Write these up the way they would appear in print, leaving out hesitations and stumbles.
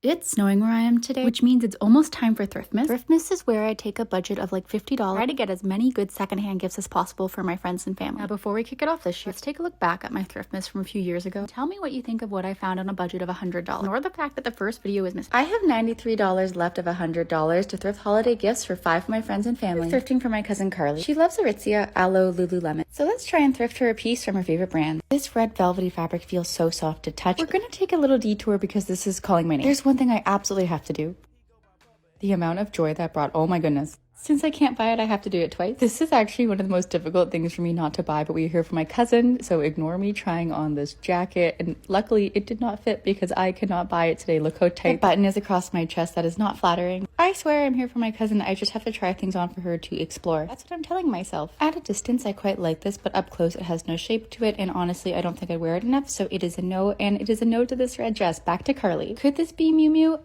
It's snowing where I am today, which means it's almost time for Thriftmas. Thriftmas is where I take a budget of like $50, try to get as many good secondhand gifts as possible for my friends and family. Now, before we kick it off this year, let's take a look back at my Thriftmas from a few years ago. Tell me what you think of what I found on a budget of $100, or the fact that the first video is missing. I have $93 left of $100 to thrift holiday gifts for 5 of my friends and family. I'm thrifting for my cousin Carly. She loves Aritzia Aloe Lululemon, so let's try and thrift her a piece from her favorite brand. This red velvety fabric feels so soft to touch. We're gonna take a little detour because this is calling my name. There's one thing I absolutely have to do. The amount of joy that brought, oh my goodness. Since I can't buy it, I have to do it twice. This is actually one of the most difficult things for me not to buy, but we hear from my cousin, so ignore me trying on this jacket. And luckily, it did not fit because I cannot buy it today. Look how tight the button is across my chest. That is not flattering. I swear I'm here for my cousin. I just have to try things on for her to explore. That's what I'm telling myself. At a distance, I quite like this, but up close, it has no shape to it. And honestly, I don't think I wear it enough, so it is a no. And it is a no to this red dress. Back to Carly. Could this be Miu Miu?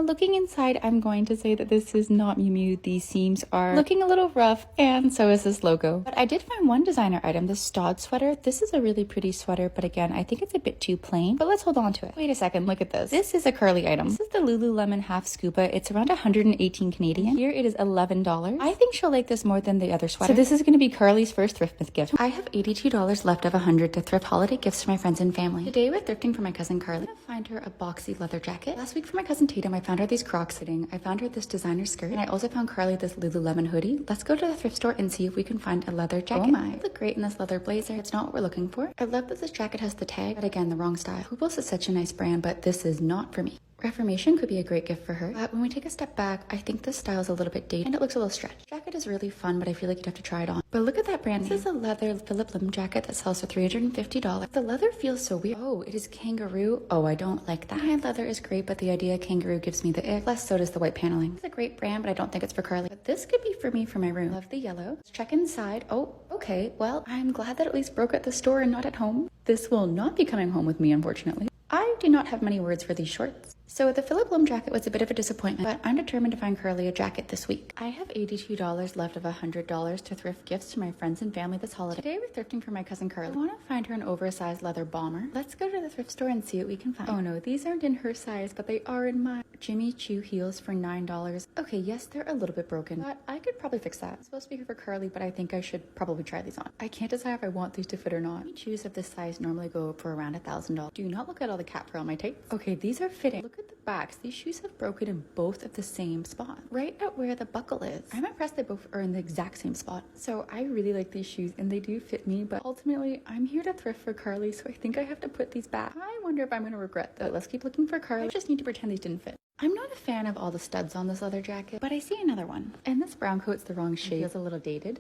Looking inside, I'm going to say that this is not Miu Miu. These seams are looking a little rough, and so is this logo. But I did find one designer item, this Stod sweater. This is a really pretty sweater, but again, I think it's a bit too plain, but let's hold on to it. Wait a second, look at this. This is a Carly item. This is the Lululemon half scuba. It's around 118 Canadian. Here it is $11. I think she'll like this more than the other sweater. So this is going to be Carly's first Thriftmas gift. I have $82 left of $100 to thrift holiday gifts for my friends and family. Today we're thrifting for my cousin Carly. I'm gonna find her a boxy leather jacket. Last week for my cousin Tatum, I found her these Crocs fitting. I found her this designer skirt, and I also found Carly this Lululemon hoodie. Let's go to the thrift store and see if we can find a leather jacket. Oh my, look great in this leather blazer. It's not what we're looking for. I love that this jacket has the tag, but again, the wrong style. Hubos is such a nice brand, but this is not for me. Reformation could be a great gift for her, but when we take a step back, I think this style is a little bit dated and it looks a little stretched. Jacket is really fun, but I feel like you'd have to try it on. But look at that brand name. This is a leather Philip Lim jacket that sells for $350. The leather feels so weird. Oh, it is kangaroo. Oh, I don't like that. Hand leather is great, but the idea of kangaroo gives me the ick. Plus, so does the white paneling. It's a great brand, but I don't think it's for Carly. But this could be for me for my room. Love the yellow. Let's check inside. Oh, okay. Well, I'm glad that at least broke at the store and not at home. This will not be coming home with me, unfortunately. I do not have many words for these shorts. So the Philip Lim jacket was a bit of a disappointment, but I'm determined to find Carly a jacket this week. I have $82 left of $100 to thrift gifts to my friends and family this holiday. Today we're thrifting for my cousin Carly. I want to find her an oversized leather bomber. Let's go to the thrift store and see what we can find. Oh no, these aren't in her size, but they are in mine. Jimmy Choo heels for $9. Okay, yes, they're a little bit broken, but I could probably fix that. It's supposed to be here for Carly, but I think I should probably try these on. I can't decide if I want these to fit or not. Jimmy Choos of this size normally go for around $1,000. Do not look at all the cat fur on my tights. Okay, these are fitting. Look at the backs. These shoes have broken in both of the same spot, right at where the buckle is. I'm impressed they both are in the exact same spot. So I really like these shoes and they do fit me, but ultimately I'm here to thrift for Carly, so I think I have to put these back. I wonder if I'm gonna regret that. Let's keep looking for Carly. I just need to pretend these didn't fit. I'm not a fan of all the studs on this leather jacket, but I see another one. And this brown coat's the wrong shade. It feels a little dated.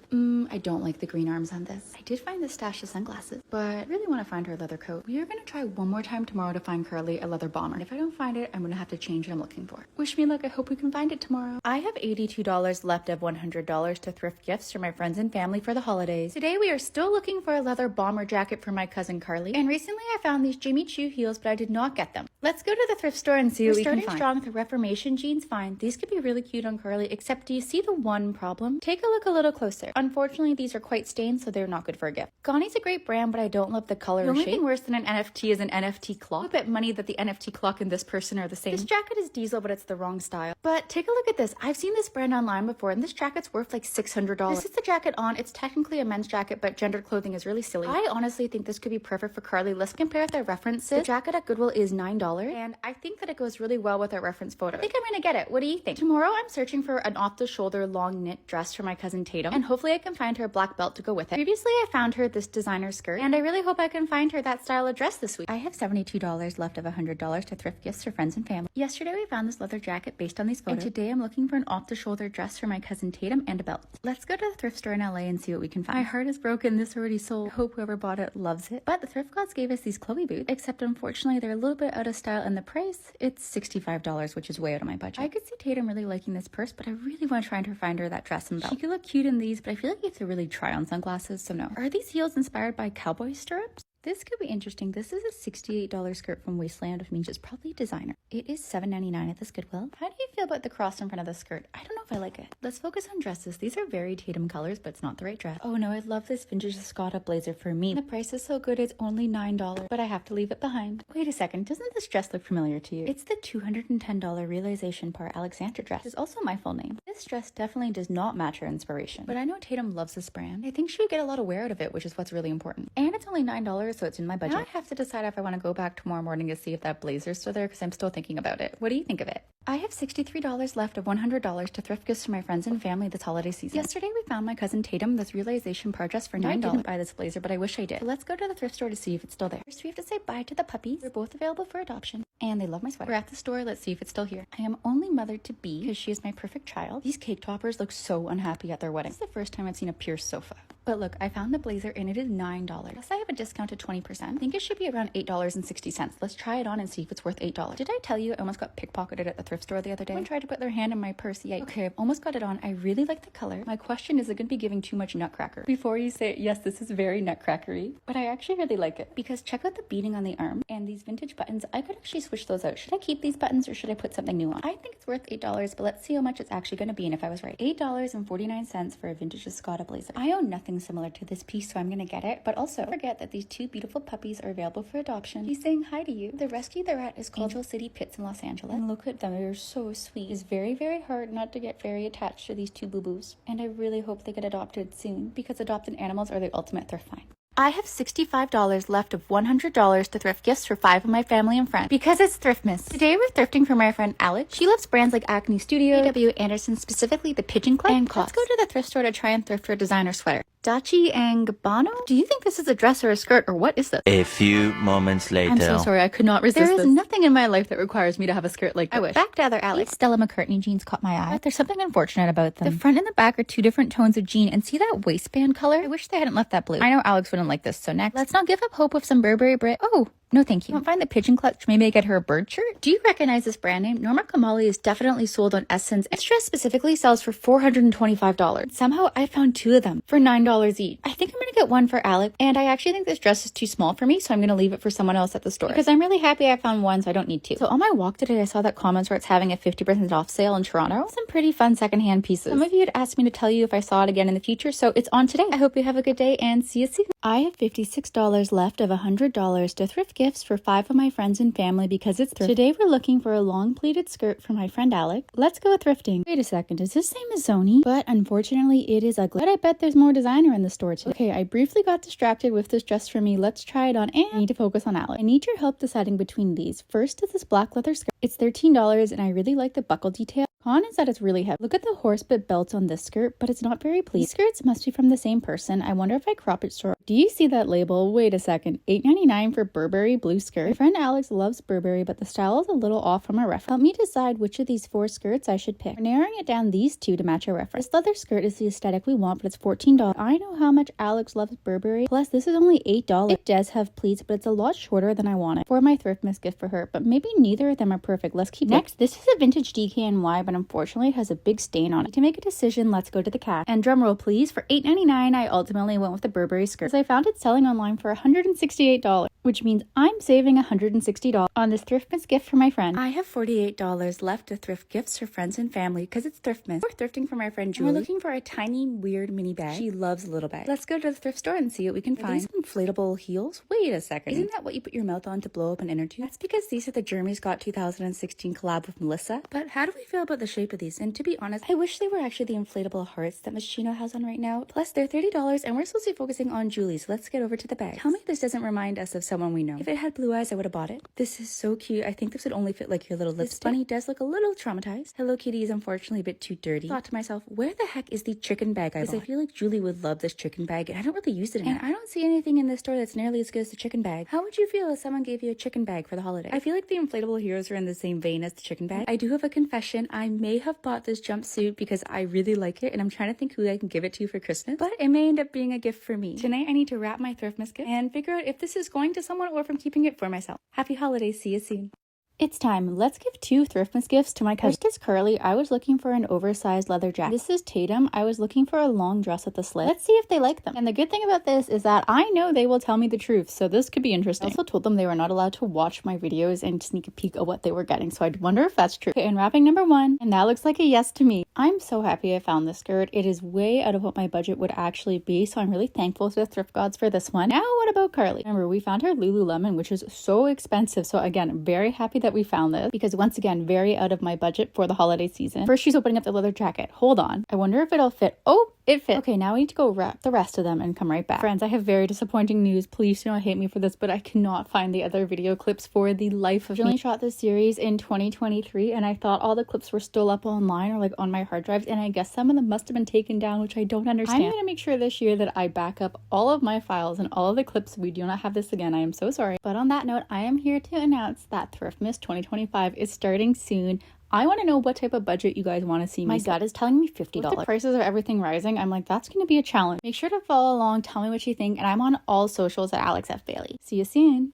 I don't like the green arms on this. I did find this stash of sunglasses, but I really want to find her a leather coat. We are going to try one more time tomorrow to find Carly a leather bomber. And if I don't find it, I'm going to have to change what I'm looking for. Wish me luck. I hope we can find it tomorrow. I have $82 left of $100 to thrift gifts for my friends and family for the holidays. Today we are still looking for a leather bomber jacket for my cousin Carly. And recently I found these Jimmy Choo heels, but I did not get them. Let's go to the thrift store and see what we can find. We're starting strong with the Reformation jeans. Fine. These could be really cute on Carly, except do you see the one problem? Take a look a little closer. Unfortunately, these are quite stained, so they're not good for a gift. Ghani's a great brand, but I don't love the color or shape. The only thing worse than an NFT is an NFT clock. I bet money that the NFT clock and this person are the same. This jacket is diesel, but it's the wrong style. But take a look at this. I've seen this brand online before, and this jacket's worth like $600. This is the jacket on. It's technically a men's jacket, but gendered clothing is really silly. I honestly think this could be perfect for Carly. Let's compare their references. The jacket at Goodwill is $9, and I think that it goes really well with our reference photo. I think I'm gonna get it. What do you think? Tomorrow I'm searching for an off-the-shoulder long knit dress for my cousin Tatum, and hopefully I can find her a black belt to go with it. Previously I found her this designer skirt, and I really hope I can find her that style of dress this week. I have $72 left of $100 to thrift gifts for friends and family. Yesterday we found this leather jacket based on these photos, and today I'm looking for an off-the-shoulder dress for my cousin Tatum and a belt. Let's go to the thrift store in LA and see what we can find. My heart is broken. This already sold. I hope whoever bought it loves it. But the thrift gods gave us these Chloe boots, except unfortunately they're a little bit out of style, and the price, it's $65, which is way out of my budget. I could see Tatum really liking this purse, but I really want to try and find her that dress and belt. She could look cute in these, but I feel like you have to really try on sunglasses, so no. Are these heels inspired by cowboy stirrups? This could be interesting. This is a $68 skirt from Wasteland, which means it's probably designer. It is $7.99 at this Goodwill. How do you feel about the cross in front of the skirt? I don't know if I like it. Let's focus on dresses. These are very Tatum colors, but it's not the right dress. Oh no, I love this vintage Escada blazer for me. The price is so good, it's only $9, but I have to leave it behind. Wait a second, doesn't this dress look familiar to you? It's the $210 Realization Par Alexandra dress. It's also my full name. This dress definitely does not match her inspiration, but I know Tatum loves this brand. I think she would get a lot of wear out of it, which is what's really important. And it's only $9, so it's in my budget. Now I have to decide if I want to go back tomorrow morning to see if that blazer's still there, because I'm still thinking about it. What do you think of it? I have $63 left of $100 to thrift gifts for my friends and family this holiday season. Yesterday we found my cousin Tatum this Realization Par dress for $9. I didn't buy this blazer, but I wish I did. So let's go to the thrift store to see if it's still there. First we have to say bye to the puppies. They're both available for adoption, and they love my sweater. We're at the store, let's see if it's still here. I am only mother to be because she is my perfect child. These cake toppers look so unhappy at their wedding. This is the first time I've seen a pierced sofa. But look, I found the blazer and it is $9. Plus I have a discount of 20%. I think it should be around $8.60. Let's try it on and see if it's worth $8. Did I tell you I almost got pickpocketed at the thrift store the other day? Someone tried to put their hand in my purse. Yikes. Okay, I've almost got it on. I really like the color. My question is it going to be giving too much nutcracker? Before you say, yes, this is very nutcrackery, but I actually really like it because check out the beading on the arm and these vintage buttons. I could actually switch those out. Should I keep these buttons or should I put something new on? I think it's worth $8, but let's see how much it's actually going to be and if I was right. $8.49 for a vintage Escada blazer. I own nothing similar to this piece, so I'm gonna get it. But also, don't forget that these two beautiful puppies are available for adoption. He's saying hi to you. The rescue they're at is called Angel City Pits in Los Angeles. And look at them, they're so sweet. It's very, very hard not to get very attached to these two boo-boos. And I really hope they get adopted soon because adopted animals are the ultimate thrift find. I have $65 left of $100 to thrift gifts for 5 of my family and friends because it's Thriftmas. Today we're thrifting for my friend Alex. She loves brands like Acne Studio, A.W. Anderson, specifically the Pigeon Club, and Let's go to the thrift store to try and thrift for a designer sweater. Dachi and Gabbano? Do you think this is a dress or a skirt or what is this? A few moments later. I'm so sorry, I could not resist this. There is nothing in my life that requires me to have a skirt like this. I wish. Back to other Alex. Stella McCartney jeans caught my eye, but there's something unfortunate about them. The front and the back are 2 different tones of jean, and see that waistband color? I wish they hadn't left that blue. I know Alex wouldn't like this, so next. Let's not give up hope with some Burberry Brit. Oh, no thank you. Don't find the pigeon clutch. Maybe I get her a bird shirt? Do you recognize this brand name? Norma Kamali is definitely sold on Essence. This dress specifically sells for $425. Somehow I found 2 of them for $9 each. I think I'm gonna get one for Alec, and I actually think this dress is too small for me, so I'm gonna leave it for someone else at the store because I'm really happy I found one, so I don't need 2. So on my walk today, I saw that Comments where it's having a 50% off sale in Toronto. Some pretty fun secondhand pieces. Some of you had asked me to tell you if I saw it again in the future, so it's on today. I hope you have a good day and see you soon. I have $56 left of $100 to thrift gifts for 5 of my friends and family because it's thrift. Today we're looking for a long pleated skirt for my friend Alec. Let's go thrifting. Wait a second, is this same as Zoni? But unfortunately it is ugly. But I bet there's more designer in the store too. Okay, I briefly got distracted with this dress for me. Let's try it on and I need to focus on Alec. I need your help deciding between these. First is this black leather skirt. It's $13 and I really like the buckle detail. Con is that it's really heavy. Look at the horsebit belt on this skirt, but it's not very pleated. These skirts must be from the same person. I wonder if I crop it short. Do you see that label? Wait a second. $8.99 for Burberry blue skirt. My friend Alex loves Burberry, but the style is a little off from our reference. Help me decide which of these 4 skirts I should pick. We're narrowing it down these 2 to match our reference. This leather skirt is the aesthetic we want, but it's $14. I know how much Alex loves Burberry. Plus, this is only $8. It does have pleats, but it's a lot shorter than I wanted for my Thriftmas gift for her. But maybe neither of them are perfect. Let's keep next. This is a vintage DKNY, but unfortunately it has a big stain on it. To make a decision, let's go to the cash. And drum roll please, for $8.99 I ultimately went with the Burberry skirt. I found it selling online for $168, which means I'm saving $160 on this Thriftmas gift for my friend. I have $48 left to thrift gifts for friends and family because it's Thriftmas. We're thrifting for my friend Julie. We're looking for a tiny weird mini bag. She loves little bags. Let's go to the thrift store and see what we can find. These inflatable heels? Wait a second. Isn't that what you put your mouth on to blow up an inner tube? That's because these are the Jeremy Scott 2016 collab with Melissa. But how do we feel about the shape of these? And to be honest, I wish they were actually the inflatable hearts that Moschino has on right now. Plus, they're $30 and we're supposed to be focusing on Julie, so let's get over to the bag. Tell me this doesn't remind us of someone we know. If it had blue eyes, I would have bought it. This is so cute. I think this would only fit like your little lipstick. This bunny does look a little traumatized. Hello Kitty is unfortunately a bit too dirty. I thought to myself, where the heck is the chicken bag I bought? Because I feel like Julie would love this chicken bag and I don't really use it enough. And I don't see anything in this store that's nearly as good as the chicken bag. How would you feel if someone gave you a chicken bag for the holiday? I feel like the inflatable heroes are in the same vein as the chicken bag. I do have a confession. I may have bought this jumpsuit because I really like it and I'm trying to think who I can give it to for Christmas, but it may end up being a gift for me. Tonight I need to wrap my Thriftmas gift and figure out if this is going to someone or if I'm keeping it for myself. Happy holidays. See you soon. It's time. Let's give 2 Thriftmas gifts to my cousin. First is Curly. I was looking for an oversized leather jacket. This is Tatum. I was looking for a long dress with a slit. Let's see if they like them. And the good thing about this is that I know they will tell me the truth, so this could be interesting. I also told them they were not allowed to watch my videos and sneak a peek at what they were getting, so I'd wonder if that's true. Okay, and wrapping number 1, and that looks like a yes to me. I'm so happy I found this skirt. It is way out of what my budget would actually be, so I'm really thankful to the thrift gods for this one. Now, what about Carly? Remember, we found her Lululemon, which is so expensive, so again, very happy that we found this because once again, very out of my budget for the holiday season. First, she's opening up the leather jacket. Hold on. I wonder if it'll fit. Oh, it fits. Okay, now we need to go wrap the rest of them and come right back. Friends, I have very disappointing news. Please do not hate me for this, but I cannot find the other video clips for the life of me. I only shot this series in 2023, and I thought all the clips were still up online or like on my hard drives, and I guess some of them must have been taken down, which I don't understand. I'm gonna make sure this year that I back up all of my files and all of the clips. We do not have this again. I am so sorry. But on that note, I am here to announce that Thriftmas 2025 is starting soon. I want to know what type of budget you guys want to see me. My gut is telling me $50. With the prices of everything rising, I'm like, that's going to be a challenge. Make sure to follow along, tell me what you think, and I'm on all socials at Alex F. Bailey. See you soon.